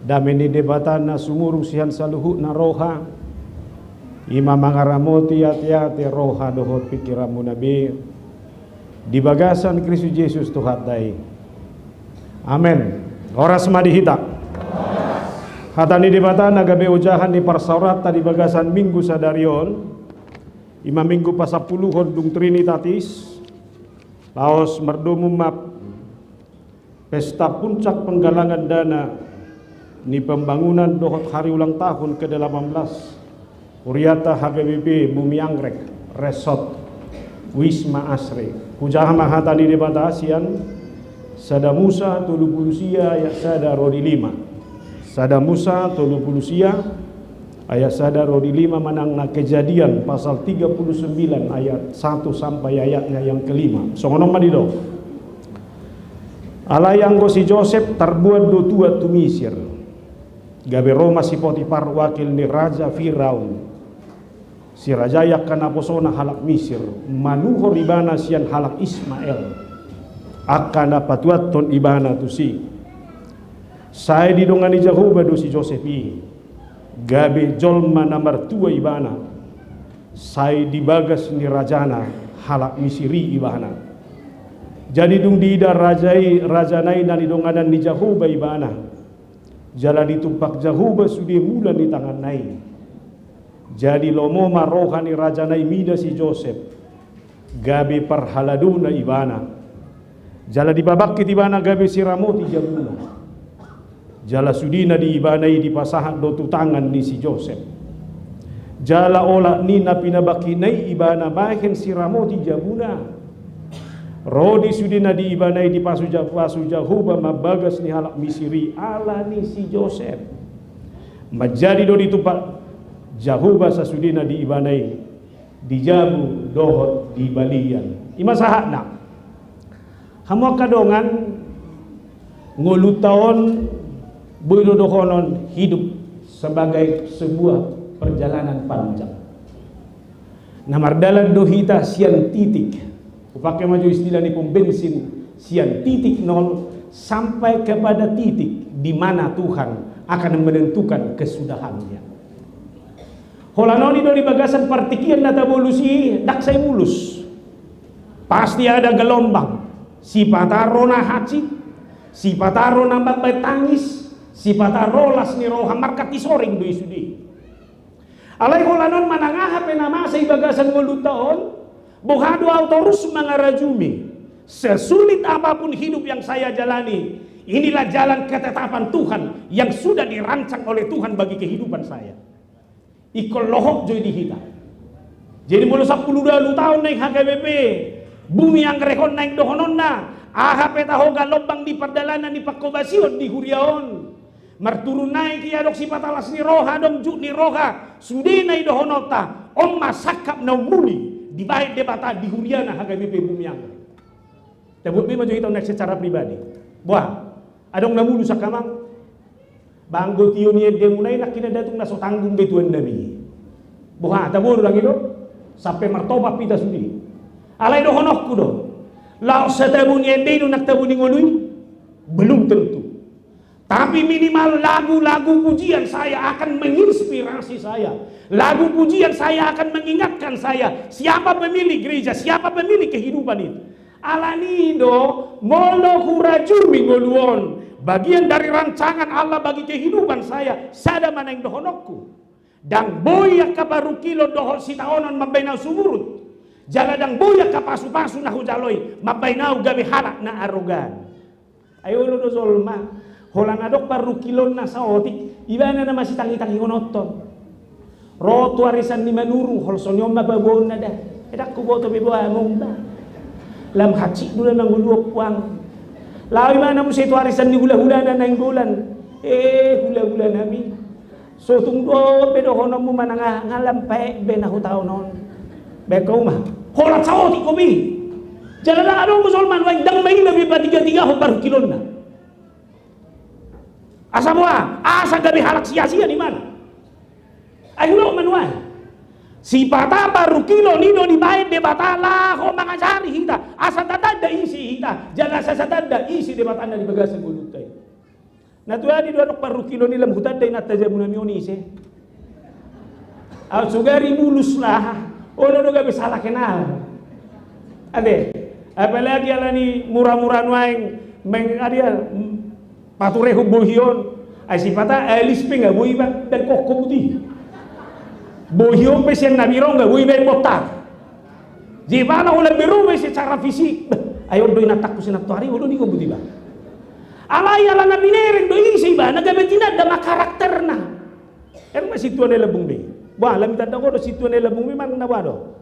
Dameni debatana sumurung sihan saluhu na roha. Ima mangaramoti hati-hati roha dohot pikiramu nabi. Di bagasan Kristus Yesus Tuhan dai. Amin. Horas madihita. Hatani debatana gabe ujahan di parsaurata di bagasan minggu sadarion. Ima minggu pasapuluhon dung Trinitatis. Laos merdomumap pesta puncak penggalangan dana ni pembangunan dohot hari ulang tahun ke-18 Uriata HGBP Bumi Anggrek Resort Wisma Asri Pujaha mahatani di bata Asian Sada Musa tulu pulusia ayat sada rodi 5 Sada Musa tulu pulusia ayat sada rodi 5 manang na Kejadian pasal 39 ayat 1 sampai ayatnya yang kelima. Songonom madido. Alayang ko si Joseph terbuat do tua tu Misir. Gabe Roma si Potifar wakil ni Raja Firaun. Si Raja yak kana posona halak Misir. Manuhor ibana sian halak Ismail. Akana patuat ton ibana tu si. Saya didongani Jahuba do si Joseph i. Gabe jolma namar tua ibana. Saya dibagas ni rajana halak Misiri ibana. Jadi dung dida rajanai dan idongadan ni Jahuba ibana. Jala ditumpak Jahuba sudi mulan di tangan nai. Jadi lomo marohani rajanai mida si Joseph. Gabi parhaladuna ibana. Jala dibabakit ibana gabi si Ramoti jabuna. Jala sudina di ibanai di pasahan dotu tangan ni si Joseph. Jala ola nina pinabakinai ibana mahin si Ramoti jabuna. Rodi sudina di ibanai di pasu Jahuba mabagas ni halak Misiri ala ni si Joseph. Majadi do ditumpak Jahuba sasudina di ibanai di jabu dohot di balian. Ima sahakna. Hamu kadongan ngolu taon dohonon hidup sebagai sebuah perjalanan panjang. Namardalan dohita sian titik. Pakai maju istilah ni pembensin sian titik nol sampai kepada titik di mana Tuhan akan menentukan kesudahannya. Holanoni dari bagasan partikian data bolusi dak saya mulus. Pasti ada gelombang. Si patarona hacit, si patarona babai tangis, si patarolas ni roha markat isoring do isudi. Alai holanon manangaha penama sa bagasan molutaon. Bohado autorus mangarajumi. Sesulit apapun hidup yang saya jalani, inilah jalan ketetapan Tuhan yang sudah dirancang oleh Tuhan bagi kehidupan saya. Ikol lohok joy dihita. Jadi mulai 10 tahun naik HGBP, bumi yang rekon naik dohononna, AHP tahoga lombang di perdalanan di Pakobasion di Huriaon. Marturun naik ya dok si patalas ni roha dong juk ni roha, sudina dohonota, om masakap naumuli. Di baik debata di Huriana HGBP Bumi Anggrek. Tabut bima jo itaw secara pribadi. Buah, adong namulu sa kamang. Banggo tiyo niya demunay na kinadatung na so tanggung betuan nabi. Buah, tabur lang ito. Sampai martoba pita sudi. Alay do honok ko do. Lao sa tabun niya do nagtabun ni nguluy. Belum tentu. Tapi minimal lagu-lagu pujian saya akan menginspirasi saya. Lagu pujian saya akan mengingatkan saya siapa pemilik gereja, siapa pemilik kehidupan itu. Alanido molo hurajumi ngoluon. Bagian dari rancangan Allah bagi kehidupan saya, sada maneng dohonokku. Dan boya kabaru kilo doho sitaonon mabainaw sumurut. Jaladang boya kapasu-pasu na hujaloi, mabainaw gabi halak na arogan. Ayo lo do zolma. Holang adok paru kilon na sa otik, iba na masih tangi-tangi onoton. Roto arisan ni manurung, holsonyo mababon na dah. Edak ko boto bibo among ba. Lam hacik dula nang guluok puang. Lawi mana mo sa ito arisan ni hula-hula na nang bulan. Hula-hula nami. So tungdo pedo hono mo man ngalampay benahu tao non. Bekaw ma. Holat sa otik ko bi. Jalan na adong musulman wang dang may nabi pa tiga-tiga ho paru kilon na. Asa buah, asa gabi halak sia-sia di mana? Ayo manual. Si pata baru kilo nido di baik de batala ho mangajari hita. Asa tatanda isi hita. Jangan asa tatanda isi de batanda di bagasan bulutai. Na tu adi dua paru kilo ni lam hutan day natajamunan yonise. Au sugari mulus lah. Ono do gabe salah kenal. Ade, apalagi alani murah-murah nuaing meng adia pature hubohion. Ai sifata elis pe nga bui ba dan kokko buti. Bohion pe sen nabiro nga bui ba botak. Jibana ulah biru be secara fisik. Ayo do inatak ko sinatuari ulo ni ko buti ba. Alay ala na binereng do isi ba nagabetina da makarakterna. Masih tuan lebung be. Wah, lam tanda ko do situ ne labung mi mang nawado.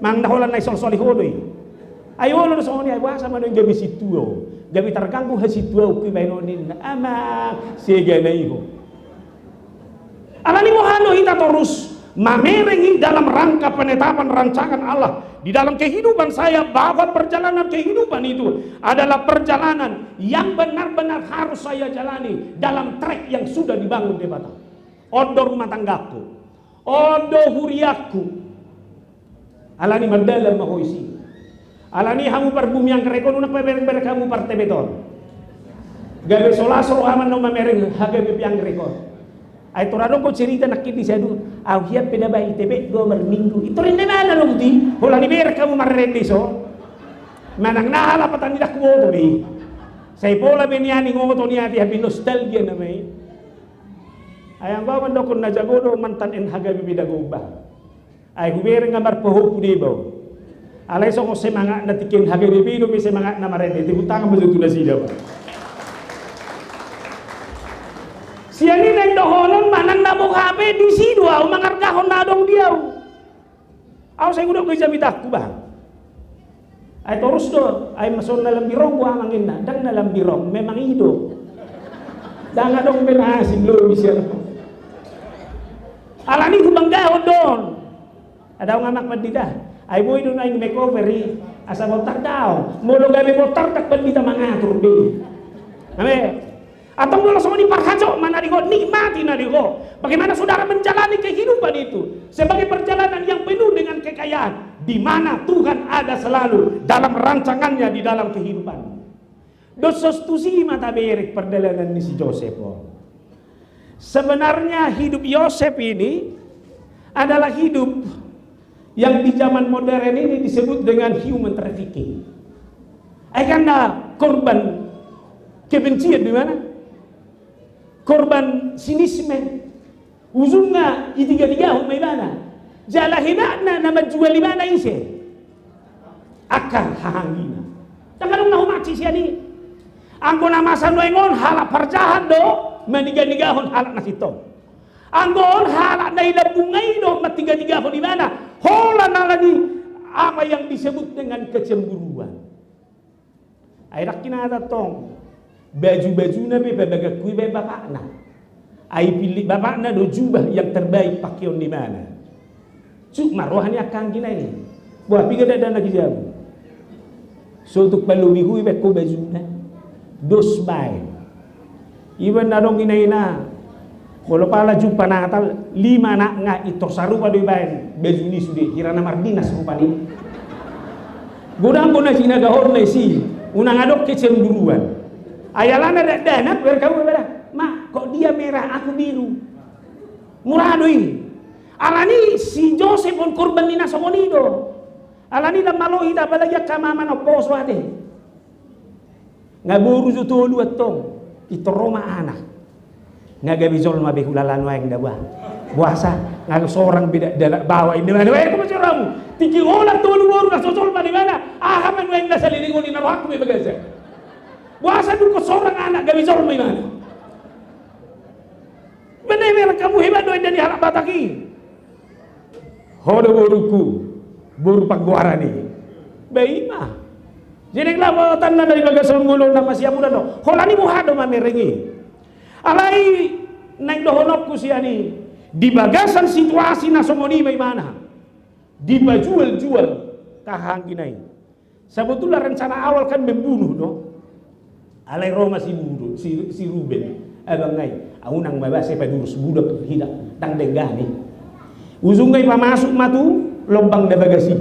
Mang naholan nay sol-soli hodoy. Ayo lo so ni wah sama no gabi situ yo. Gabi terganggu ha situ ko bainonin ama sega na iho. Alani mo hano hita terus mamerengi dalam rangka penetapan rancangan Allah di dalam kehidupan saya, bahwa perjalanan kehidupan itu adalah perjalanan yang benar-benar harus saya jalani dalam trek yang sudah dibangun di Batam. Odo rumah tanggaku, odo huriaku, alani mandalam mahoisi, alani hamu perbumi yang kerekon una pemereng kamu parte beton, gabe solasro aman no mamereng hagabe piang rekon. Ay torado ko cerita nakit di sadu, awhiya pinaba itebe do minggu. Ito rin na lo di, hola ni ber kamu marrende so. Manang nahala patan nila ko to bi. Say pola beniani ngoto niya di habi nostalgia na may. Ayang ba man dokon na jagodo mantan en hagabi bidagoba. Ay huber nga marpoho pudibo. Alay so ko semanga na tikin hagabi bido mi semanga na marrende tibutang mo na sila ba. Siya ni neng dohonon manang nabong hape di sidwa umangargahon na dong diaw. Aw saya udah ko jamitak ba. Ay terus do ay mason na lambirong wa mangin na dang na lambirong memang hidup. Dang adong benasin lo bisa. Alani gumanggahon don. Ada ngamak mandida. Ay boy do na yung makeoveri asa motar daw. Molo gabi motar tak bandita mangatur di. Ame atau kalau semua diparhajo mana digo nikmati nadigo. Bagaimana saudara menjalani kehidupan itu sebagai perjalanan yang penuh dengan kekayaan, di mana Tuhan ada selalu dalam rancangannya di dalam kehidupan. Dosos tusi mata berik perjalanan ni si Joseph. Sebenarnya hidup Yosef ini adalah hidup yang di zaman modern ini disebut dengan human trafficking. Karena korban kebencian di mana? Korban sinisme, ujungnya itiga-tiga humay mana? Jala hinakna na menjual di mana isi? Akal hahangina. Tangan na humaci siya ni. Anggo namasan noengon halak perjahat do, maniga-nigahon halak nasito. Anggon halak na ilabungay do, matiga-nigahon di mana? Hola na lagi apa yang disebut dengan kecemburuan. Ay rakinata tong. Baju-baju nabi babaga kui bapak na, ai pilih bapak na do jubah yang terbaik pakion di mana? Cuk maruahnya kang ginai, buah piga dada lagi jauh. So untuk pelumi kui beko baju na, dos bay. Iban nadong ginai na, kalau pala jumpa Natal 5 anak nga itu saru pada bayan baju ini sudah kirana mardinas rupani. Gudang guna sina gahor na si, unang adok kecemburuan. Ayalana dana berkamu berbeda. Mak, kok dia merah, aku biru. Murado ini. Alani si Joseph pun korban nina somonido. Alani dah malohi dah balagi kama mana pos wate. Ngaburu juto lu atong. Ito Roma anak. Ngagabizol mabehulalan wa yang dawa. Puasa ngalu seorang beda bawa ini mana? Weh, kau macam tinggi orang tu lu baru dah sosol di mana? Ah, kamu yang dah saliring ni naruh aku begaja. Puasa dulu seorang anak gak bisa rumah mana? Benar-benar kamu hebat doa dan diharap bataki. Hodo boruku, boru pagwara ni. Baima. Jadi kelapa tanah dari bagasan ngulung nama siapa muda do. Holani muhado mamerengi. Alai naik dohonokku siani. Di bagasan situasi nasomoni baimana? Dibajual-jual kahangginai. Sebetulnya rencana awal kan membunuh do. Alai Roma si budu, si Ruben, abang ngai, aunang mabase padurus budak hidak tang denggani. Ujung ngai pamasuk matu lobang da bagasi.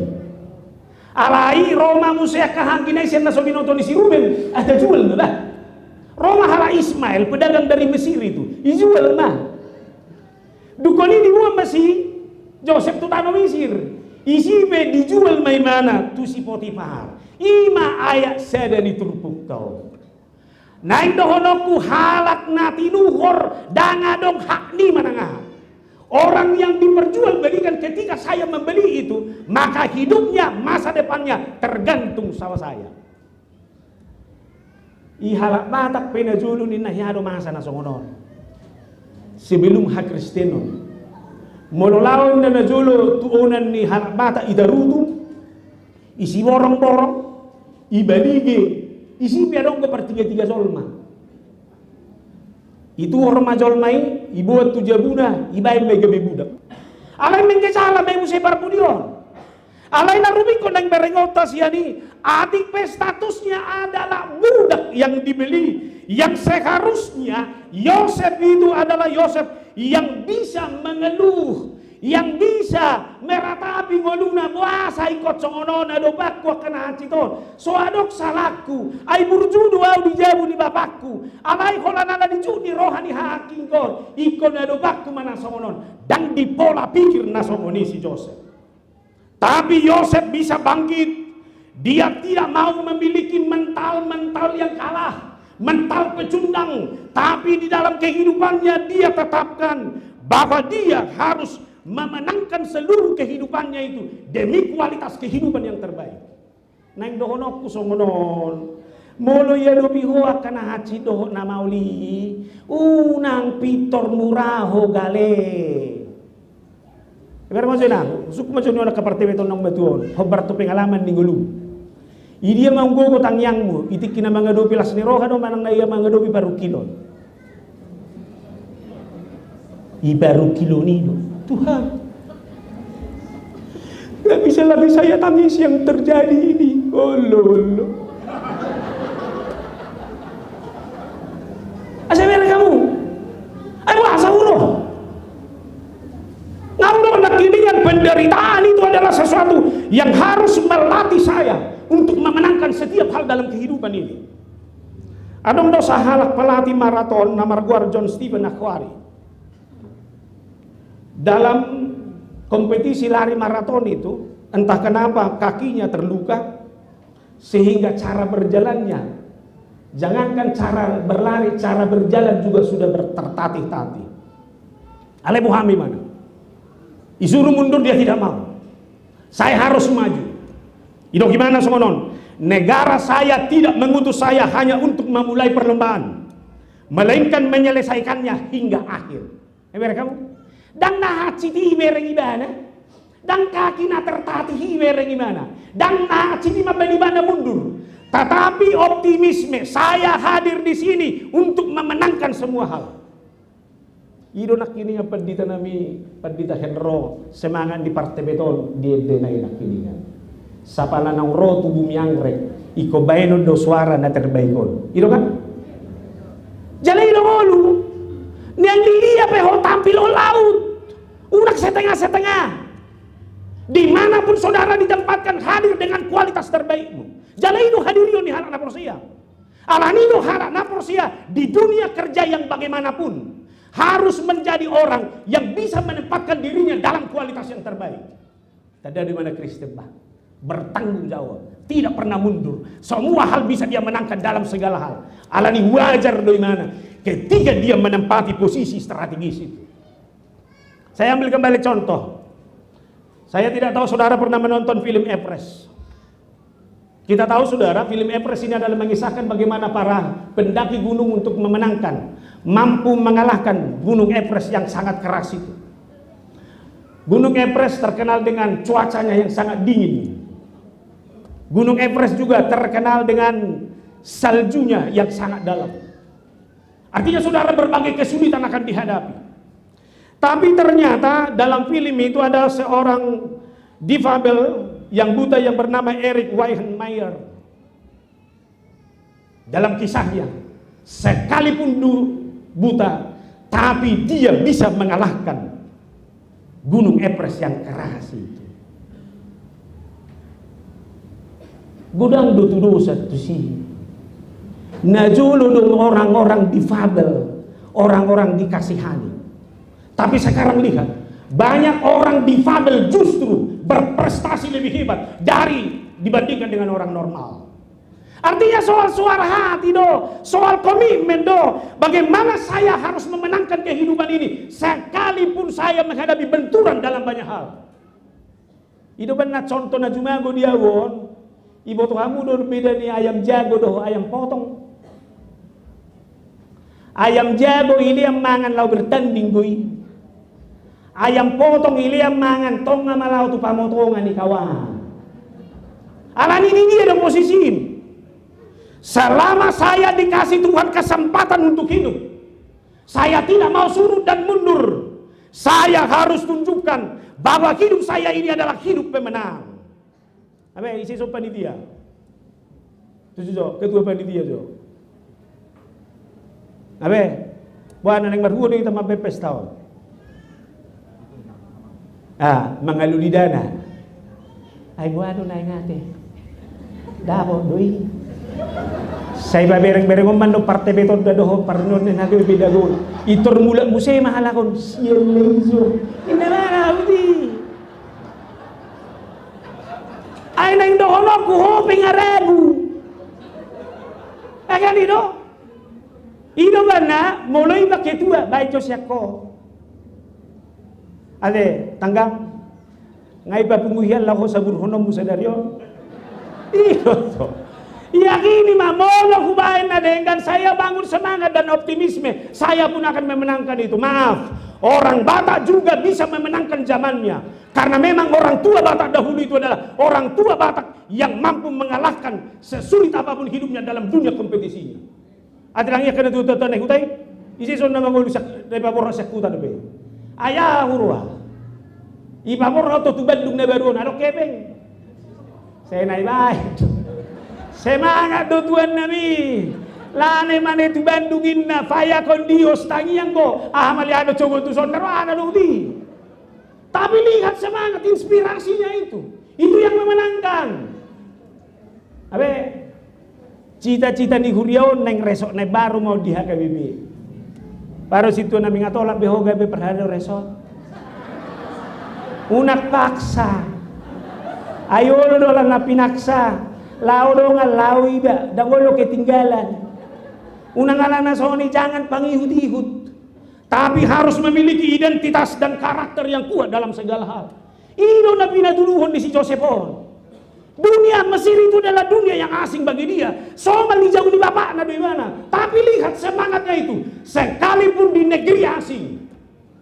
Alai Roma musya kahangginai sen na sobinoto ni si Ruben, ada jual lah. Roma hala Ismail, pedagang dari Mesir itu, ijual mah. Dukoni dibuang masih Joseph tu tanah Mesir. Isi be dijual mai mana tu si Potifar. Ima ayak sedani turpuk tau. Naik dohonoku halak nati nuhor dangadong hak ni manangah. Orang yang diperjualbelikan ketika saya membeli itu, maka hidupnya, masa depannya tergantung sama saya. Ihalak batak penajulu ni nahyado masa nasongonon. Sebelum hak Kristeno, mololawan na najulu tuunan ni halak batak idarutu, isi borong-borong, ibadige, isi piadong ke pertiga-tiga solma. Itu orang majolmai, ibuat tu jabuna, ibaim mega bebudak. Alay mengkesala may musay parpudion. Alay na rumikon ng berengotas yani, adik statusnya adalah budak yang dibeli. Yang seharusnya Yosef itu adalah Yosef yang bisa mengeluh, yang bisa meratapi ngoluna puasa ikut songonon ado bakku akan haciton. So adok salahku, ay burjudu au dijabu ni bapakku. Alay holanala dijudi rohani haking kon, ikon ado bakku mana songonon. Dan di pola pikir nasongoni si Yosef. Tapi Yosef bisa bangkit. Dia tidak mau memiliki mental-mental yang kalah, mental pecundang, tapi di dalam kehidupannya dia tetapkan bahwa dia harus memenangkan seluruh kehidupannya itu demi kualitas kehidupan yang terbaik. Nang dohonok kusongonon molo ya dobiho akan haji doho na mauli unang pitor muraho gale. Ibar mo sila, suku mo sila nakapartibeton ng batuon, hobar to pengalaman ni gulu. Idia manggogo tangyangmu, itik kina mga dobi las ni roha no manang na iya mga dobi baru kilon. Ibaru kilo nino, Tuhan. Gak bisa lagi saya tangis yang terjadi ini. Oh lolo. Asyik kamu. Ayo asa ulo. Namun dengan penderitaan itu adalah sesuatu yang harus melatih saya untuk memenangkan setiap hal dalam kehidupan ini. Adong dosa halak pelatih maraton namar guar John Stephen Akhwari. Dalam kompetisi lari maraton itu, entah kenapa kakinya terluka sehingga cara berjalannya, jangankan cara berlari, cara berjalan juga sudah tertatih-tatih. Ale Muhammad mana? Disuruh mundur dia tidak mau. Saya harus maju. Itu gimana semonon? Negara saya tidak mengutus saya hanya untuk memulai perlombaan, melainkan menyelesaikannya hingga akhir. Kamu? Dan nahaci di bereng ibana, dan kaki na tertatih bereng ibana, dan nahaci di mabana mundur. Tetapi optimisme saya hadir di sini untuk memenangkan semua hal. Ido nak kini yang pendita nami pendita Henro semangat di Partai Beton di denai nak kini kan. Sapala nang ro tu bumi anggrek iko baino do suara na terbaikon. Ido kan? Jalai do ngolu. Niang dia peho tampil o laut. Unak setengah-setengah. Dimanapun saudara ditempatkan hadir dengan kualitas terbaikmu. Jalai do hadirio ni harak naporsia. Alani do harak naporsia di dunia kerja yang bagaimanapun harus menjadi orang yang bisa menempatkan dirinya dalam kualitas yang terbaik. Tadi di mana Kristen bah bertanggung jawab, tidak pernah mundur. Semua hal bisa dia menangkan dalam segala hal. Alani wajar dari mana ketika dia menempati posisi strategis itu. Saya ambil kembali contoh. Saya tidak tahu saudara pernah menonton film Everest. Kita tahu saudara, film Everest ini adalah mengisahkan bagaimana para pendaki gunung untuk memenangkan, mampu mengalahkan gunung Everest yang sangat keras itu. Gunung Everest terkenal dengan cuacanya yang sangat dingin. Gunung Everest juga terkenal dengan saljunya yang sangat dalam. Artinya saudara berbagai kesulitan akan dihadapi. Tapi ternyata dalam film itu ada seorang difabel yang buta yang bernama Erik Weihenmayer. Dalam kisahnya, sekalipun buta, tapi dia bisa mengalahkan gunung Everest yang keras itu. Gudang do satu sih. Najulu dong orang-orang difabel, orang-orang dikasihani. Tapi sekarang lihat, banyak orang difabel justru berprestasi lebih hebat dibandingkan dengan orang normal. Artinya soal suara hati do, soal komitmen do. Bagaimana saya harus memenangkan kehidupan ini sekalipun saya menghadapi benturan dalam banyak hal. Itu benar contoh na jumago dia won. Ibu tuh kamu do beda nih ayam jago do ayam potong. Ayam jago ini yang mangan lau bertanding gue. Ayam potong ini yang mangan tonga malau tu pamotongan ni kawan. Alan ini dia dong posisi. Selama saya dikasih Tuhan kesempatan untuk hidup, saya tidak mau surut dan mundur. Saya harus tunjukkan bahwa hidup saya ini adalah hidup pemenang. Apa isi so panitia? Tujuh jo, ketua panitia jo. Apa? Buat anak berhubung kita mau pepes tahun. Mengaluli dana. Ay buat na ngate. Dabo doi. Saya bereng-bereng umando parte beton dadoh parnon na nagay bidagon. Itor mula musay mahalakon sielezo. Inara abdi. Ay nang dohono ko hoping aragu. Agan ito. Ino ba na mulai maketua baik siya ko. Ade tanggang ngai pa punguhian lako sa burhonom mo sa daryo. Ino to. Yakini mamolo kubain na dengan saya bangun semangat dan optimisme. Saya pun akan memenangkan itu. Maaf, orang Batak juga bisa memenangkan zamannya. Karena memang orang tua Batak dahulu itu adalah orang tua Batak yang mampu mengalahkan sesulit apapun hidupnya dalam dunia kompetisinya. Adirangnya kena tututan hutai. Isi sonna mangulu repapor sakutan be. Ayah hurwa. Ipapor to tubandung na baruon ado kepeng. Saya naik baik. Semangat do Tuhan nami. Lane mane tu bandungin na faya kon Dios tangiang ko. Maliano coba tu sondaro ana luti. Tapi lihat semangat inspirasinya itu. Itu yang memenangkan. Abe cita-cita ni huriaon neng resok neng baru mau dihaga bibi. Baru situ nami ngatolak behoga be perhado resok. Unak paksa. Ayo lo dolang na pinaksa. Lau dong lau iba, dangolo ketinggalan. Unang-alang na soni jangan pangihut-ihut, tapi harus memiliki identitas dan karakter yang kuat dalam segala hal. Ino na pinaduluhon di si Josephon. Dunia Mesir itu adalah dunia yang asing bagi dia. Somal di jauh di bapak na di mana. Tapi lihat semangatnya itu. Sekalipun di negeri asing,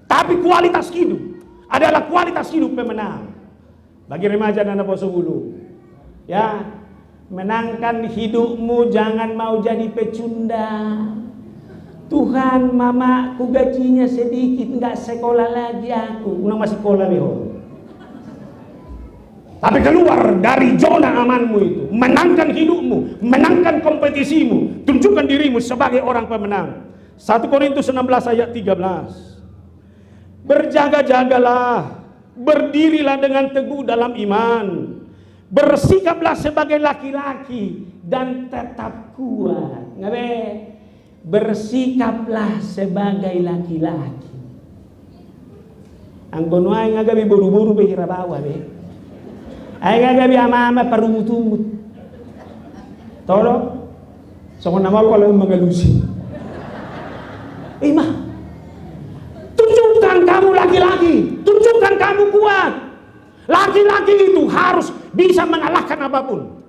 tapi kualitas hidup adalah kualitas hidup pemenang. Bagi remaja dan anak bulu, ya. Menangkan hidupmu, jangan mau jadi pecundang. Tuhan, mamaku gajinya sedikit, nggak sekolah lagi aku. Unang masih sekolah beho. Tapi keluar dari zona amanmu itu, menangkan hidupmu, menangkan kompetisimu, tunjukkan dirimu sebagai orang pemenang. 1 Korintus 16 ayat 13. Berjaga-jagalah, berdirilah dengan teguh dalam iman. Bersikaplah sebagai laki-laki dan tetap kuat. Ngabe? Bersikaplah sebagai laki-laki. Ang gonoay nga gabi buru-buru be hirabawa be. Ay nga gabi ama-ama parumut-umut. Tolo? So kung naman ko lang mga lusi. Ma, tunjukkan kamu laki-laki. Tunjukkan kamu kuat. Laki-laki itu harus bisa mengalahkan apapun.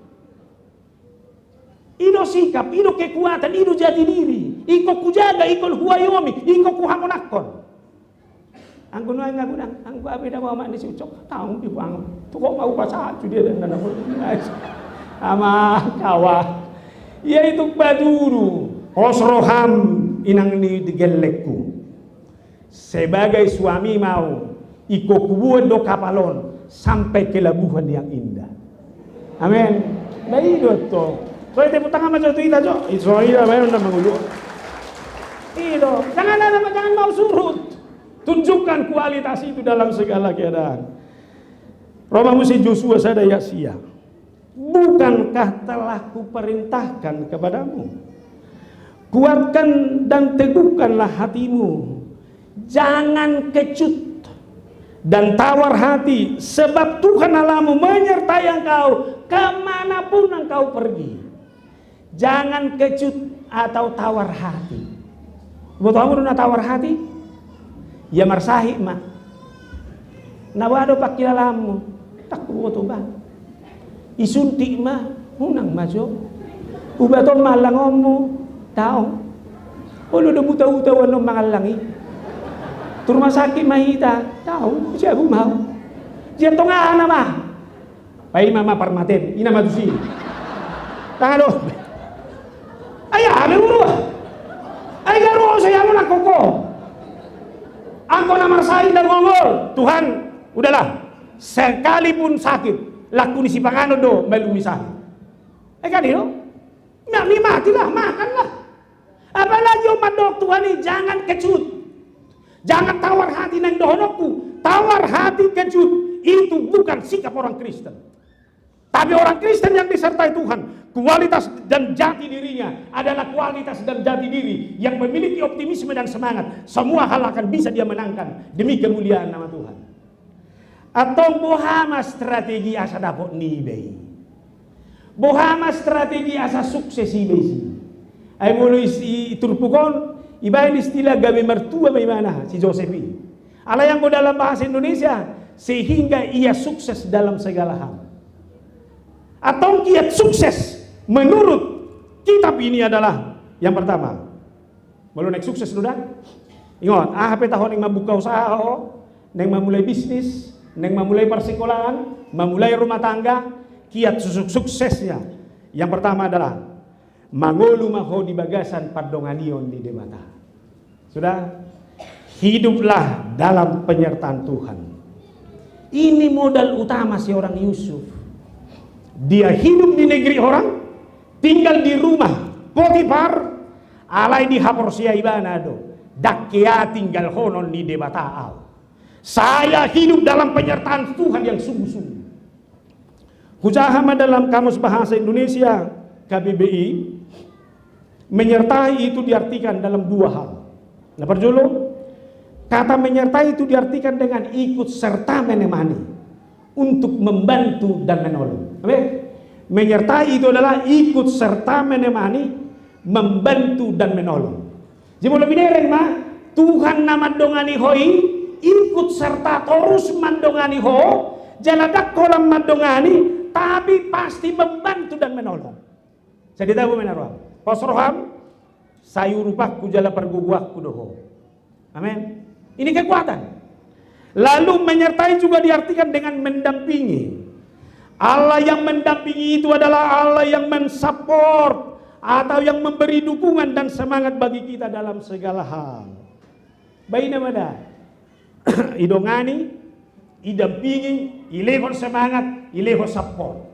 Ino sikap, ino kekuatan, ino jati diri. Iko kujaga, iko huayomi, iko kuhamonakon. Ang kunoy nga gunang, ang babi na mama ni si Ucok, taong ibang, tukok mau pasat, dia dan nanapun. Ama kawa. Ia itu baduru, osroham inang ni digelekku. Sebagai suami mau, iko kubuan do kapalon. Sampai ke labuhan yang indah. Amin. Nah itu tuh. So tepuk tangan macam itu kita jo. Itu iya bayar udah mengulu. Itu. Jangan mau surut. Tunjukkan kualitas itu dalam segala keadaan. Roma musi Joshua sadaya sia. Bukankah telah kuperintahkan kepadamu Kuatkan dan teguhkanlah hatimu. Jangan kecut dan tawar hati, sebab Tuhan Allahmu menyertai engkau kemanapun engkau pergi. Jangan kecut atau tawar hati. Betul kamu na tawar hati? Ya marsahi mah. Nawado pakilalamu, tak betul ba? Isunti mah, hunang majo. Ubaton malangomu. Tao, ulo na buta-butawan ng mga langi. Turma sakit mahita, tao, siya bumaw. Diyan to nga nama. Pai mama parmaten, ina madusi. Tangalo. Ay, ame uro. Ay, garo saya mo nakoko. Ako na marsahin na ngomol. Tuhan, udahlah. Sekalipun sakit, lakuni si pangano do, melumisahin. Ay, kanino? Matilah, makanlah. Apalagi umat Tuhan ini jangan kecut. Jangan tawar hati nang dohonokku. Tawar hati kecut itu bukan sikap orang Kristen. Tapi orang Kristen yang disertai Tuhan, kualitas dan jati dirinya adalah kualitas dan jati diri yang memiliki optimisme dan semangat. Semua hal akan bisa dia menangkan demi kemuliaan nama Tuhan. Atau bohama strategi asa dapot nibei. Bohama strategi asa sukses ibei. Ay mulu iturpukon, ibahin istilah gabi mertua bagaimana si Josephine. Ala yang dalam bahasa Indonesia, sehingga ia sukses dalam segala hal. Atau kiat sukses menurut kitab ini adalah yang pertama. Belum naik sukses sudah? Ingat, apa tahun yang membuka usaha, yang memulai bisnis, yang memulai persekolahan, memulai rumah tangga, kiat suksesnya. Yang pertama adalah mangolu maho di bagasan padonganion di demata. Sudah, hiduplah dalam penyertaan Tuhan. Ini modal utama si orang Yusuf. Dia hidup di negeri orang, tinggal di rumah Potifar, alai di haporsia ibanado, dakya tinggal honon di demataal. Saya hidup dalam penyertaan Tuhan yang sungguh-sungguh. Hujahama dalam Kamus Bahasa Indonesia KBBI, menyertai itu diartikan dalam dua hal. Nah, perjolo, kata menyertai itu diartikan dengan ikut serta menemani, untuk membantu dan menolong. Menyertai itu adalah ikut serta menemani, membantu dan menolong. Jadi lebih dereng mah Tuhan nama dongani hoi, ikut serta terus mandongani ho, jaladak kolam mandongani, tapi pasti membantu dan menolong. Saya tahu menaruh. Pasroham sayurupak kujala perguguak kudoho. Amin. Ini kekuatan. Lalu menyertai juga diartikan dengan mendampingi. Allah yang mendampingi itu adalah Allah yang mensupport atau yang memberi dukungan dan semangat bagi kita dalam segala hal. Baik namanya. Idongani, idampingi, ilehon semangat, ilehon support.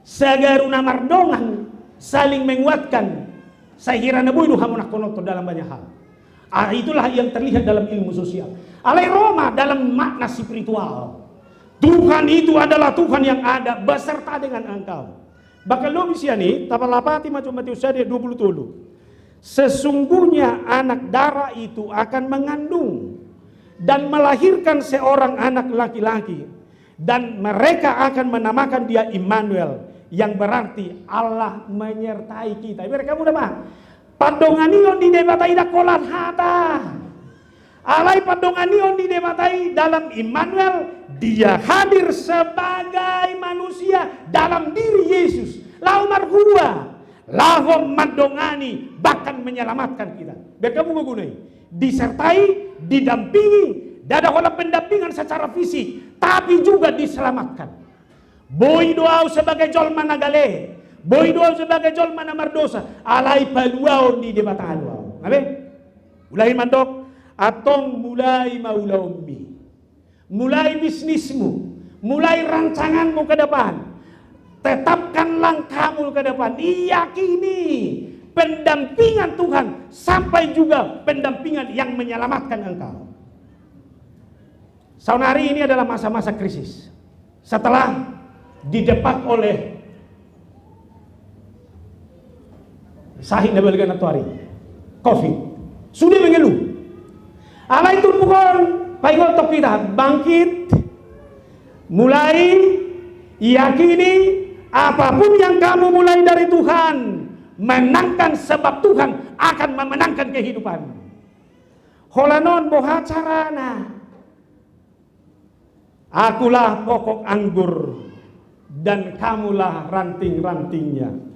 Sagaruna mardongan saling menguatkan. Saya kira nabu itu hamunak konoto dalam banyak hal. Itulah yang terlihat dalam ilmu sosial. Alai Roma dalam makna spiritual. Tuhan itu adalah Tuhan yang ada beserta dengan engkau. Bakal lo bisa nih, tapalapati macam Matius 20 tulu. Sesungguhnya anak darah itu akan mengandung dan melahirkan seorang anak laki-laki, dan mereka akan menamakan dia Immanuel, yang berarti Allah menyertai kita. Mereka mudah mah. Padonganion di debatai dakolan hata. Alai padonganion di debatai dalam Immanuel, dia hadir sebagai manusia dalam diri Yesus. Lau marhua, lahom madongani, bahkan menyelamatkan kita. Biar kamu gunai, disertai, didampingi, dada kolam pendampingan secara fisik, tapi juga diselamatkan. Boy doa sebagai jolma nagale, boy doa sebagai jolma namardosa, alai paluaon di debata aluaon. Abe? Mulai mandok, atong mulai maulaumbi, mulai bisnismu, mulai rancanganmu ke depan, tetapkan langkahmu ke depan, diyakini pendampingan Tuhan sampai juga pendampingan yang menyelamatkan engkau. Tahun hari ini adalah masa-masa krisis. Setelah didepak oleh sahih na balikan na tuari. Covid. Sudah mengeluh. Alay turpukon, paigotok kita, bangkit, mulai, yakini, apapun yang kamu mulai dari Tuhan, menangkan sebab Tuhan akan memenangkan kehidupan. Holanon boha carana. Akulah pokok anggur, dan kamulah ranting-rantingnya.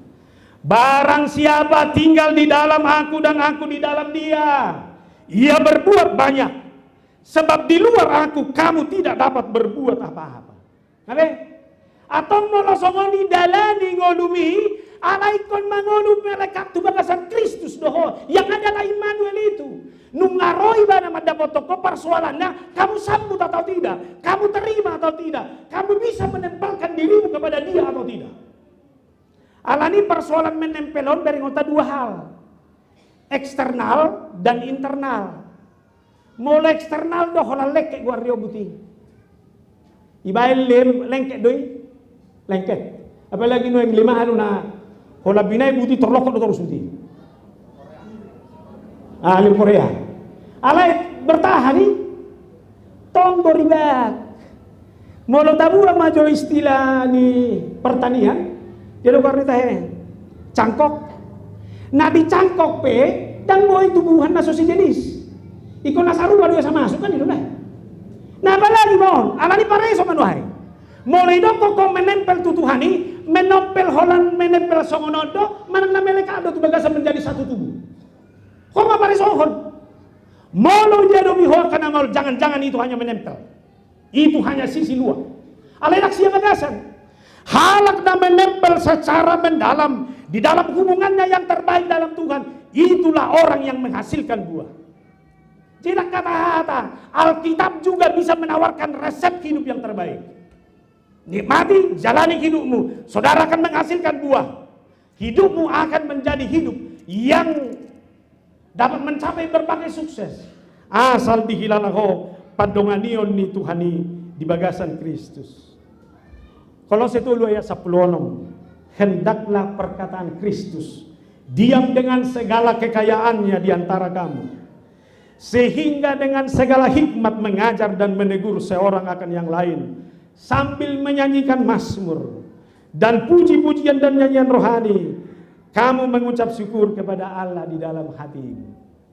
Barang siapa tinggal di dalam aku dan aku di dalam dia, ia berbuat banyak. Sebab di luar aku kamu tidak dapat berbuat apa-apa. Nabe? Atong nolosongoni dalani ngolumi, alaikon mangolum mereka tu bagasan Kristus doho, yang adalah Immanuel itu. Nungaroi bana madapotoko persoalannya, kamu sambut atau tidak, kamu terima atau tidak, kamu bisa menempelkan dirimu kepada dia atau tidak. Alani persoalan menempelon dari ngota dua hal, eksternal dan internal. Mulai eksternal doh hola lengket gua rio buti. Ibai lengket doi, lengket. Apalagi no yang lima anu na hola binai buti terlokot terus buti. Ahli Korea. Alai bertahan nih. Tong boribat. Molo tabura majo istilah ni pertanian. Dia luar ni teh cangkok. Nah di cangkok pe dan boy tumbuhan na jenis. Iko nasaru baru sama masuk kan itu dah. Nah apalagi mohon, alani pareso manuhai. Mulai doko kau menempel tutuhani, menempel holan, menempel songonodo, manang na melekado tu bagasa menjadi satu tubuh. Kau ma pareso hon. Molo dia domi hoa kana ngol, jangan-jangan itu hanya menempel. Itu hanya sisi luar. Alai siang agasan. Halak dan menempel secara mendalam di dalam hubungannya yang terbaik dalam Tuhan, itulah orang yang menghasilkan buah. Tidak kata-kata, Alkitab juga bisa menawarkan resep hidup yang terbaik. Nikmati, jalani hidupmu, saudara akan menghasilkan buah. Hidupmu akan menjadi hidup yang dapat mencapai berbagai sukses. Asal dihilalaho padonganion ni Tuhani di bagasan Kristus. Kalau setulu ayat 10, hendaklah perkataan Kristus diam dengan segala kekayaannya di antara kamu, sehingga dengan segala hikmat mengajar dan menegur seorang akan yang lain, sambil menyanyikan mazmur dan puji-pujian dan nyanyian rohani, kamu mengucap syukur kepada Allah di dalam hatimu.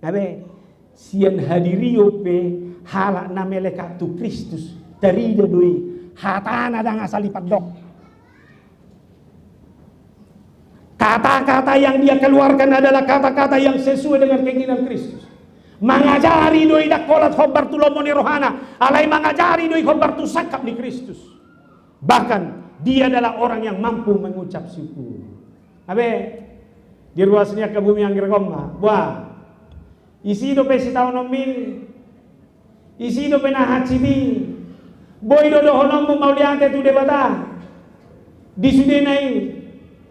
Nabe, sian hadirio pe halak na melekatu Kristus dari doi hatana dang asal lipat dok. Kata-kata yang dia keluarkan adalah kata-kata yang sesuai dengan keinginan Kristus. Mengajari doi dakolat khobar tu lomoni rohana, alai mengajari doi khobar tu sakap di Kristus. Bahkan dia adalah orang yang mampu mengucap syukur. Abe, di ruasnya ke bumi yang gergoma, wah, isi do pe sitao nomil, isi do pe na hachibi, boy do honomu mauliante tu debata, di sudenai,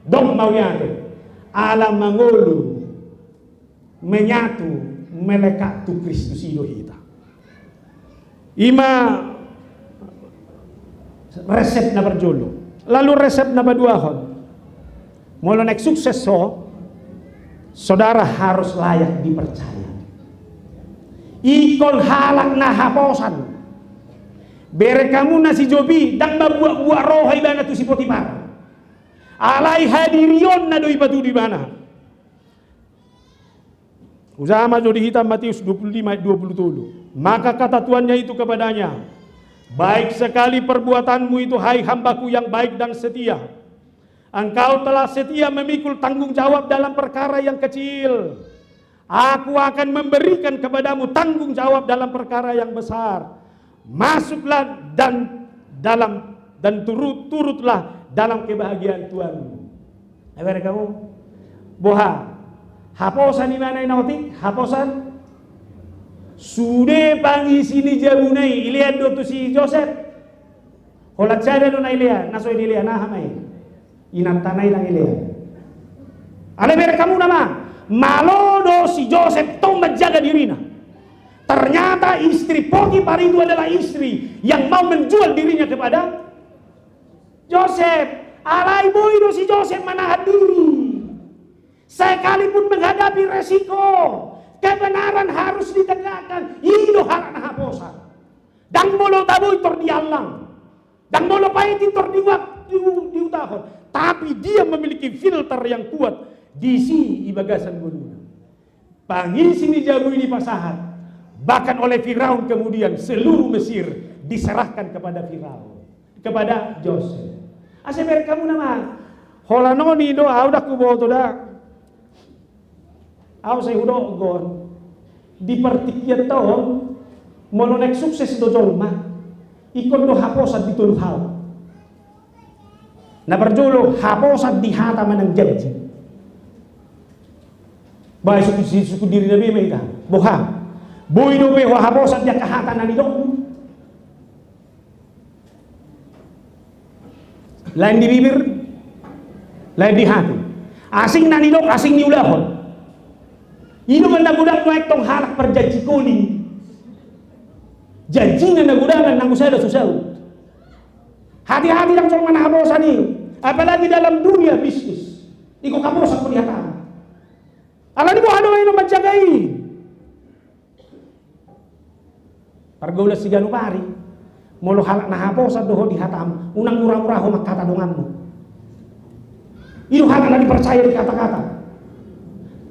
dong mauliante, alam mangolu, menyatu, melekat tu Kristus ido hita. Ima resep na berjolo, lalu resep na baduahon. Mula naik sukses saudara harus layak dipercaya. Ikon halak na haposan. Bere kamu nasi jobi dan buat-buat roh ibana tu si Potifar. Alai hadirion na doi batu di mana. Usama jodi hitam Matius 25 ayat 27. Maka kata tuannya itu kepadanya, baik sekali perbuatanmu itu hai hambaku yang baik dan setia. Engkau telah setia memikul tanggung jawab dalam perkara yang kecil. Aku akan memberikan kepadamu tanggung jawab dalam perkara yang besar. Masuklah dan turutlah dalam kebahagiaan Tuhanmu. Apa kamu? Boha. Haposan di mana nautik? Haposan. Sudah panggil sini jabunai. Ilian do tu si Joseph. Holat sada do na Ilia. Nasoy di Ilia na hamay. Inantanay lang Ilia. Ada bere kamu nama malodo si Joseph tong menjaga dirinya. Ternyata istri Potifar itu adalah istri yang mau menjual dirinya kepada Joseph. Alai boy do si Joseph menahan diri. Sekalipun menghadapi resiko, kebenaran harus ditegakkan. Ido harap haposan. Dan molo tabu itor di alam. Dan molo pahit itor diutahon. Tapi dia memiliki filter yang kuat. Disi ibagasan gunung. Pangisi ni jabu ini pasahat. Bahkan oleh Firaun kemudian seluruh Mesir diserahkan kepada Firaun. Kepada Joseph. Aseber kamu nama. Holanoni do audak kuboto dah. Aku saya udah gon di pertikian tahun molonek sukses do jolma ikon do haposat di tulu hal na berjolo haposat di hata manang janji bae suku diri nabi mereka boha boy do be haposat dia kahata na didok lain di bibir lain di hati asing na didok asing ni ulahon. Ino man nagudag no tong halak perjanji kuning. Janji na nagudagan nang usada susah. Hati-hati lang sa mga habosan niyo. Apalagi dalam dunia bisnis. Iko kabosan penglihatan. Alam mo ano ay magjagai. Pargaulas si ganu pari. Molo halak na habosan doho di hatam. Unang murah-murah ho magkatadungan mo. Ino halak na dipercaya di kata-kata.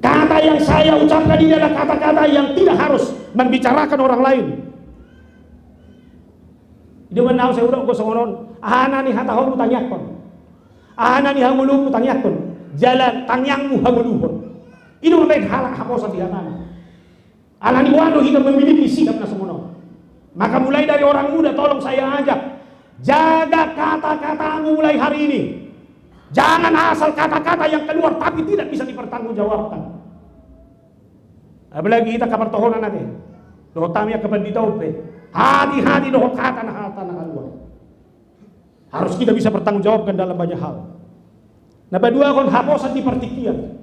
Kata yang saya ucapkan ini adalah kata-kata yang tidak harus membicarakan orang lain. Itu benar saya udah gosoron. Ahana ni hatahon utanyakon. Ahana ni hamulu utanyakon. Jalan tangyangmu hamuluhon. Itu memang halak haposan di hatan. Alani wano kita memiliki sikap na semono. Maka mulai dari orang muda tolong saya ajak. Jaga kata-katamu mulai hari ini. Jangan asal kata-kata yang keluar tapi tidak bisa dipertanggungjawabkan. Apalagi kita kapan tohonan natin. Doh tamia kapan ditaupe. Hati-hati doh kata na keluar. Harus kita bisa bertanggungjawabkan dalam banyak hal. Nah, kedua kon haposan di pertikian.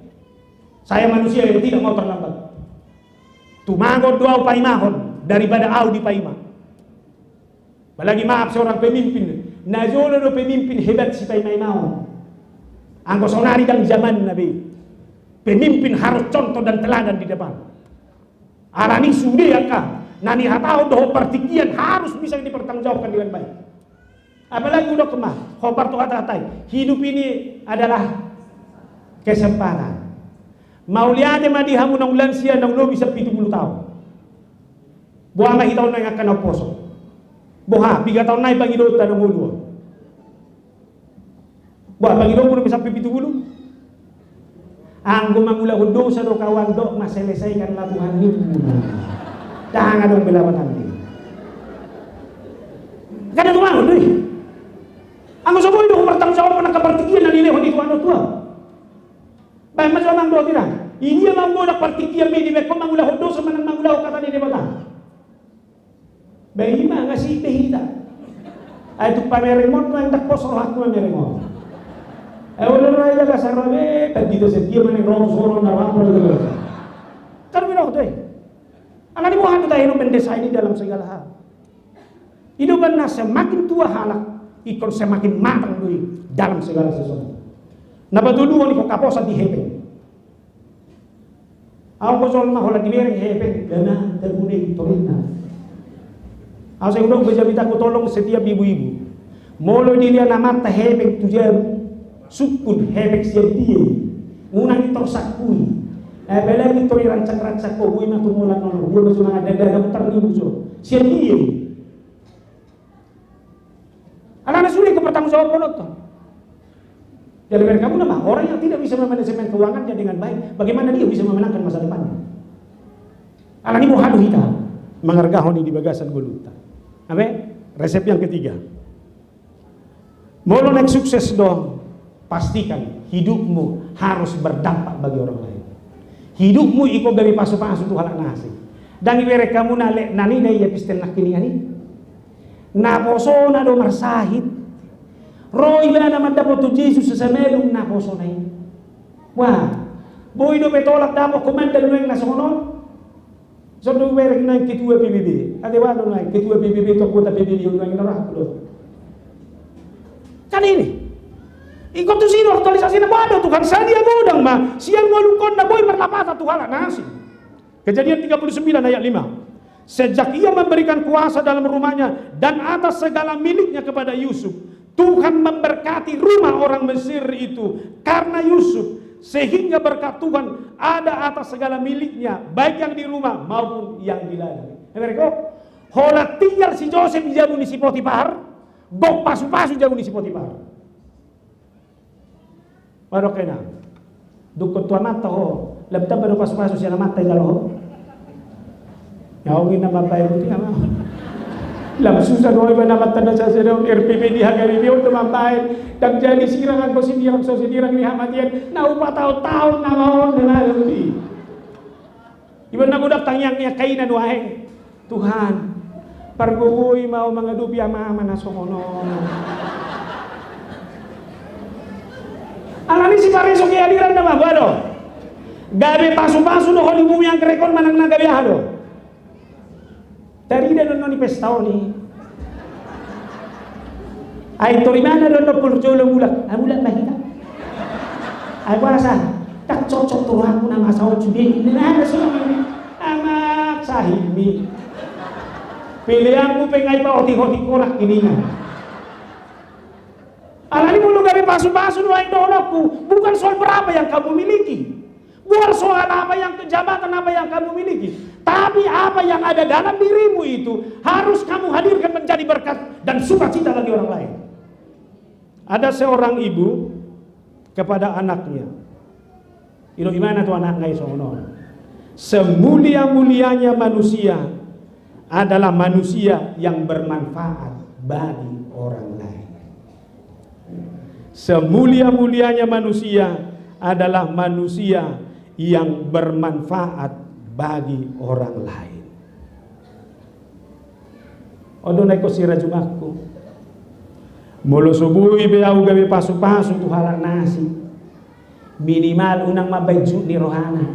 Saya manusia yang tidak mau terlambat. Tumangon doa paimahon daripada au di paimah. Apalagi maaf seorang pemimpin. Najolo do pemimpin hebat si paimahon. Anggo sonari dan zaman Nabi. Pemimpin harus contoh dan teladan di depan. Arani sudah kah? Nani hatau doh pertikian harus bisa dipertanggungjawabkan dengan baik. Apalagi udah kemah. Khobar tuh kata-katai. Hidup ini adalah kesempatan. Mauliade madihamu nang lansia nang lo bisa 70 tahun. Buah mah hitaw na akan oposo. Buha 3 tahun na bagi do tanong ulo. Buah bagi do kuno bisa 70. Ang gumamula hudo sa do kawan do maselesaikan lah Tuhan ini. Jangan dong belawatan ini. Kada tuan doi. Ang soboy do bertanggungjawab na kapartikian na nilehon di tuan tua. Bae mas lamang do tira. Ini ang mo na partikian me di me ko mangula hudo sa manang mangula kata ni bata. Bae ima nga si tehita. Ay tu pameremot na ndak posrohat mo meremot. Wala na ilaga sa rabe, pagdito sa tiyo man ng soro na rampo na gano'n. Karami na ako ito eh. Ang animuhan tayo ng mendesign di dalam segala hal. Ito ba na semakin tua halak, ikon semakin matang doy dalam segala sesuatu. Napatuluan ko kaposan di hepen. Ako ko sol na hola di mereng hepen, gana, terbuning, torina. Ako sa unang bajabita ko tolong setiap ibu-ibu. Molo di dia namat ta hepen tujabu. Sukun hebek siya dia unang ito sakui belagi ito rancak-rancak ko buhay matumulan nono buhay maso mga dadagang ternibuso siya dia anak sulit ke bertanggung jawab to. Jadi kamu nama orang yang tidak bisa memanajemen keuangannya dengan baik bagaimana dia bisa memenangkan masa depannya anak ini mau hadu kita mengargahoni di bagasan guluta abe resep yang ketiga mau naik sukses dong. Pastikan hidupmu harus berdampak bagi orang lain. Hidupmu iko dari pasu-pasu tu halak nasi. Dan ibere kamu nani dai ya pistel nakini ani. Na poso na do marsahit. Roy ba naman dapat tu Jesus sa melum na poso na ini. Wah, boy do petolak damo komandan nueng nasono. So do ibere nang ketua PBB. Ade wa do nang ketua PBB to kota PBB nueng narak do. Kan ini Ikut tu sini aktualisasi na bado Tuhan sadia godang ma siang walukon na boy merlapata Tuhan nasi. Kejadian 39 ayat 5. Sejak ia memberikan kuasa dalam rumahnya dan atas segala miliknya kepada Yusuf, Tuhan memberkati rumah orang Mesir itu karena Yusuf, sehingga berkat Tuhan ada atas segala miliknya, baik yang di rumah maupun yang di ladang. Mereka hola tinggal si Joseph jago ni si Potifar, gok pasu-pasu jago ni si Potifar. Baru kena dukot tuan mata ho, lebih baru pasu-pasu siya na mata galo. Yaungin na mabay buti ama. Lam susah doy ba na mata na sa sedang RPP di hagari biyo to mabay. Dagjali sirangan ko sindirang so sindirang ni hamatian na upa taon-taon na maon na lagi. Iba na gudak tangyang niya kainan wae. Tuhan, pargugoy mau mga dubi ama na songono. Alani si Pareso kaya hadiran na mabado. Gabi pasu-pasu no holi bumi ang kerekon manang nagabiyado. Dari dia non ni pestao ni. Ay torimana don no pulcolo mulak. Mulak mahita. Ay wasa tak cocok tuh aku nama sawo cubi. Nah suami amat sahimi. Pilihanku pengai pa oti-oti korak ini. Alani mulu gabi pasu-pasu no ay donokku. Bukan soal berapa yang kamu miliki. Bukan soal apa yang jabatan apa yang kamu miliki, tapi apa yang ada dalam dirimu itu harus kamu hadirkan menjadi berkat dan sukacita bagi orang lain. Ada seorang ibu kepada anaknya. Ino gimana tuh anaknya isono? Semulia-mulianya manusia adalah manusia yang bermanfaat bagi orang lain. Semulia-mulianya manusia adalah manusia yang bermanfaat bagi orang lain. Odonay ko sira jumakku. Mulu subuhi be au gabi pasu-pasu tu halak nasi. Minimal unang mabaju ni rohana.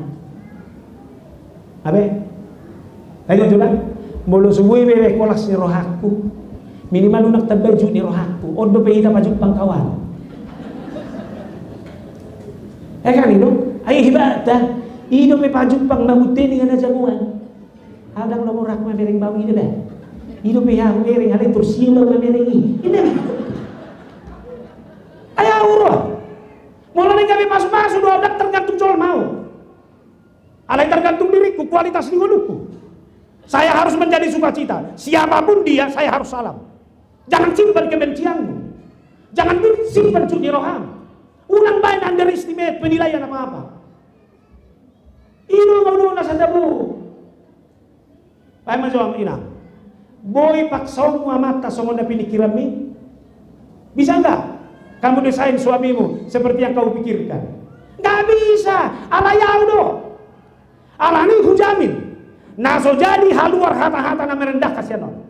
Abe? Ayo juga. Mulu subuhi be kolas ni rohaku. Minimal unang tabaju ni rohaku. Odo pe ita paju pangkawan. Kan itu? Ay hibata, ino may pajuk pang namutin nga na jaguan. Hadang lamurak mamereng bawi na ba? Ino may hamereng halay tursilo mamereng ini ba? Ay auro. Mula na kami pasu-pasu doa tergantung col mau. Alay tergantung diriku, kualitas lingkunganku. Saya harus menjadi sukacita. Siapapun dia, saya harus salam. Jangan simpan kebencianmu. Jangan simpan cudi roham. Ulang bayan underestimate penilaian apa-apa. Ino mau na sa dabu. Ay majawam ina. Boy paksaw mo mata sa mga pinikiran mi. Bisa enggak kamu desain suamimu seperti yang kau pikirkan? Enggak bisa. Alayaw do. Alani hujamin. Naso jadi haluar hata-hata na merendah kasianon.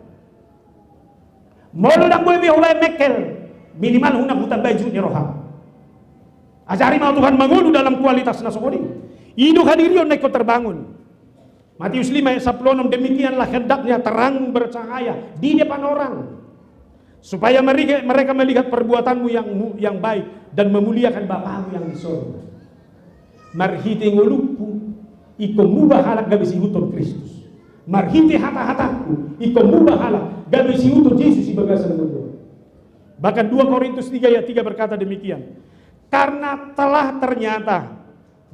Molo nang boy bihulay mekel. Minimal hunang hutan baju ni roham. Ajari mau Tuhan mengulu dalam kualitas nasokoni. Hidup hadirion naik terbangun. Matius 5 ayat 10, demikianlah hendaknya terang bercahaya di depan orang, supaya mereka melihat perbuatanmu yang baik dan memuliakan Bapamu yang di surga. Marhiti nguluku iko mubah halak gabi si hutor Kristus. Marhiti hata-hataku iko mubah halak gabi si hutor Yesus ibaga sa mundo. Bahkan 2 Korintus 3 ayat 3 berkata demikian. Karena telah ternyata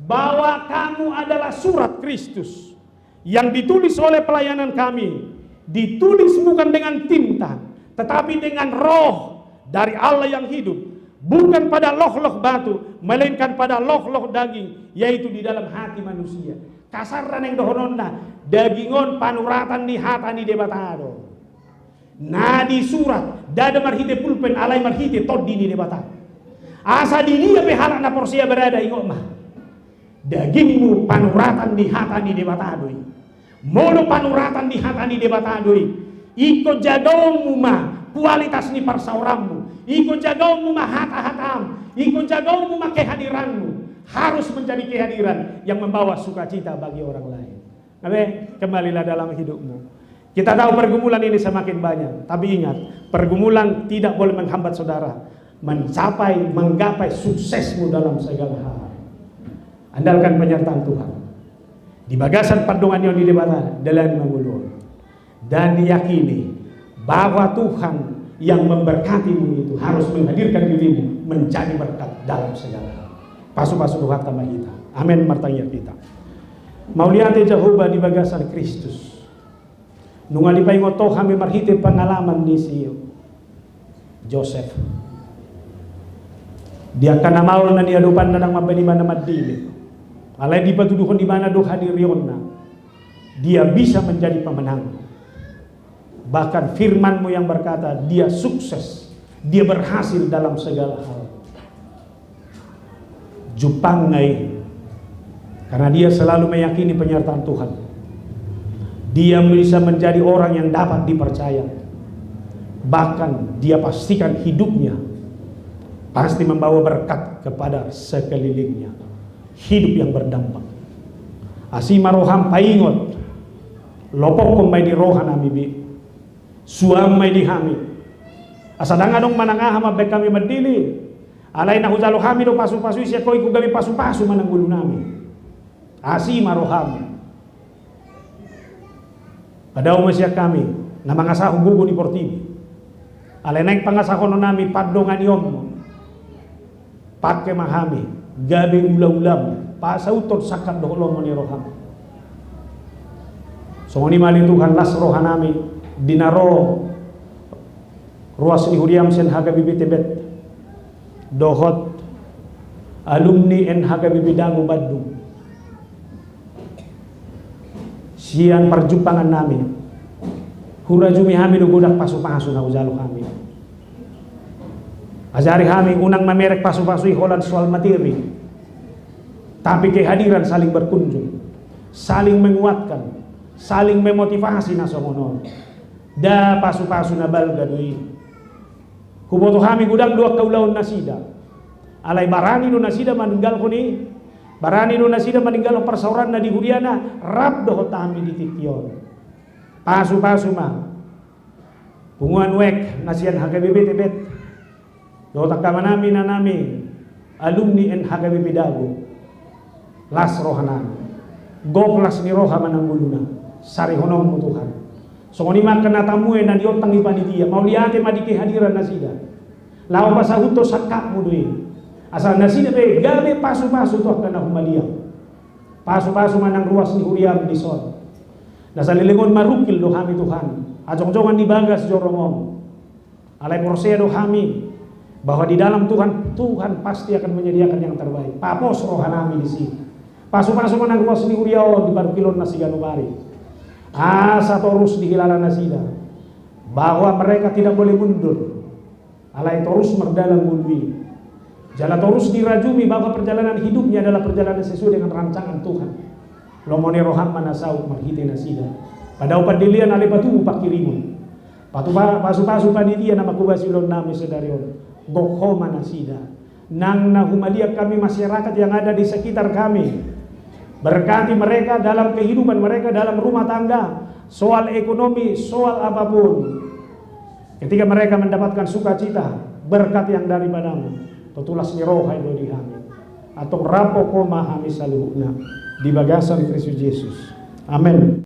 bahwa kamu adalah surat Kristus yang ditulis oleh pelayanan kami, ditulis bukan dengan tinta, tetapi dengan roh dari Allah yang hidup, bukan pada loh-loh batu, melainkan pada loh-loh daging, yaitu di dalam hati manusia. Kasaran yang dohononna, dagingon panuratan di hatani debatado. Nadi surat, dada marhite pulpen alay marhite toddi ni debatado. Asa di dia pehalak na porsia berada ingok mah. Dagingmu panuratan di hatani debatadoi. Mono panuratan di hatani debatadoi. Iko jagamu mah kualitas ni parsaurammu. Iko jagamu mah hata-hatam. Iko jagamu mah kehadiranmu. Harus menjadi kehadiran yang membawa sukacita bagi orang lain. Abe, kembalilah dalam hidupmu. Kita tahu pergumulan ini semakin banyak. Tapi ingat, pergumulan tidak boleh menghambat saudara. menggapai suksesmu dalam segala hal. Andalkan penyertaan Tuhan. Di bagasan pandongan yang di debata dalam mengulur. Dan diyakini bahwa Tuhan yang memberkatimu itu harus menghadirkan dirimu menjadi berkat dalam segala hal. Pasu-pasu Tuhan tambah kita. Amin martanya kita. Mau lihat Jehovah di bagasan Kristus. Nungali pa ingoto kami marhite pengalaman ni si Joseph. Dia kana maul na niadupan na ng mabaliman na madili. Alay di patuduhon di mana do hadirion na. Dia bisa menjadi pemenang. Bahkan firman-Mu yang berkata dia sukses, dia berhasil dalam segala hal. Jupangai karena dia selalu meyakini penyertaan Tuhan. Dia bisa menjadi orang yang dapat dipercaya. Bahkan dia pastikan hidupnya pasti membawa berkat kepada sekelilingnya. Hidup yang berdampak. Asima roham paingot. Lopok kumay di rohan amibi. Suam may di hami. Asadang anong manangahama baik kami berdili. Alay na hujalo kami do pasu-pasu siya ko'y kung kami pasu-pasu mananggulo namin. Asima roham. Padaw mo siya kami na mga sahong gugo ni Portibi. Alay na yung pangasahon nami padongan yun mo. Pake mahami. Gabi ulam-ulam. Pasautod sakat doholong mo ni roham. So ni malituhan las rohan nami. Dinaro ruas ni Huriam sen haga bibitebet. Dohot alumni en haga bibidangu Bandung. Sian perjumpangan namin. Hurajumi kami nugudak pasu-pasu na ujalo kami. Azari kami unang mamerek pasu-pasu iholan soal materi. Tapi kehadiran saling berkunjung, saling menguatkan, saling memotivasi na somonon. Da pasu-pasu na balgadui. Kuboto kami gudang dua kaulaon nasida. Alay barani no nasida manunggal ko ni. Barani no nasida meninggal persauran na di Huriana rap doho tami di tikyon. Pasu-pasu mah. Punguan wek nasian HKBP tebet. Doho takama nami na nami alumni en HKBP Dago. Las rohanan. Goplas ni roha manangguluna. Sari honom mo Tuhan. So kung iman ka natamue na diotang ipanitia. Mauliate madiki hadiran nasida. Lao pa sa huto sakak mo doon. Asal nasida be gabe pasu-pasu to kana humalia. Pasu-pasu manang ruas ni Huriam di son. Nasa lilingon marukil do kami Tuhan. Ajong-jongan di bagas jorongom. Alay porsedo kami bahwa di dalam Tuhan pasti akan menyediakan yang terbaik. Papos rohanami di sini. Pasu-pasu manang ruas ni Huriam di barukilon na siganubari. Asa terus di hilala nasida bahwa mereka tidak boleh mundur. Alay terus merdalam bulwi. Jalan terus dirajumi bahwa perjalanan hidupnya adalah perjalanan sesuai dengan rancangan Tuhan. Lomone roham manasau marhite nasida. Pada upadilian ale patu pakirimun. Pasu-pasu panitia nama kubasilon nami sedarion. Gokho manasida. Nang nahumalia kami masyarakat yang ada di sekitar kami. Berkati mereka dalam kehidupan mereka dalam rumah tangga, soal ekonomi, soal apapun. Ketika mereka mendapatkan sukacita, berkat yang daripadamu. Tutulas ni roha ilo di kami atau rapo koma kami saluhna di bagasan Kristus Yesus. Amin.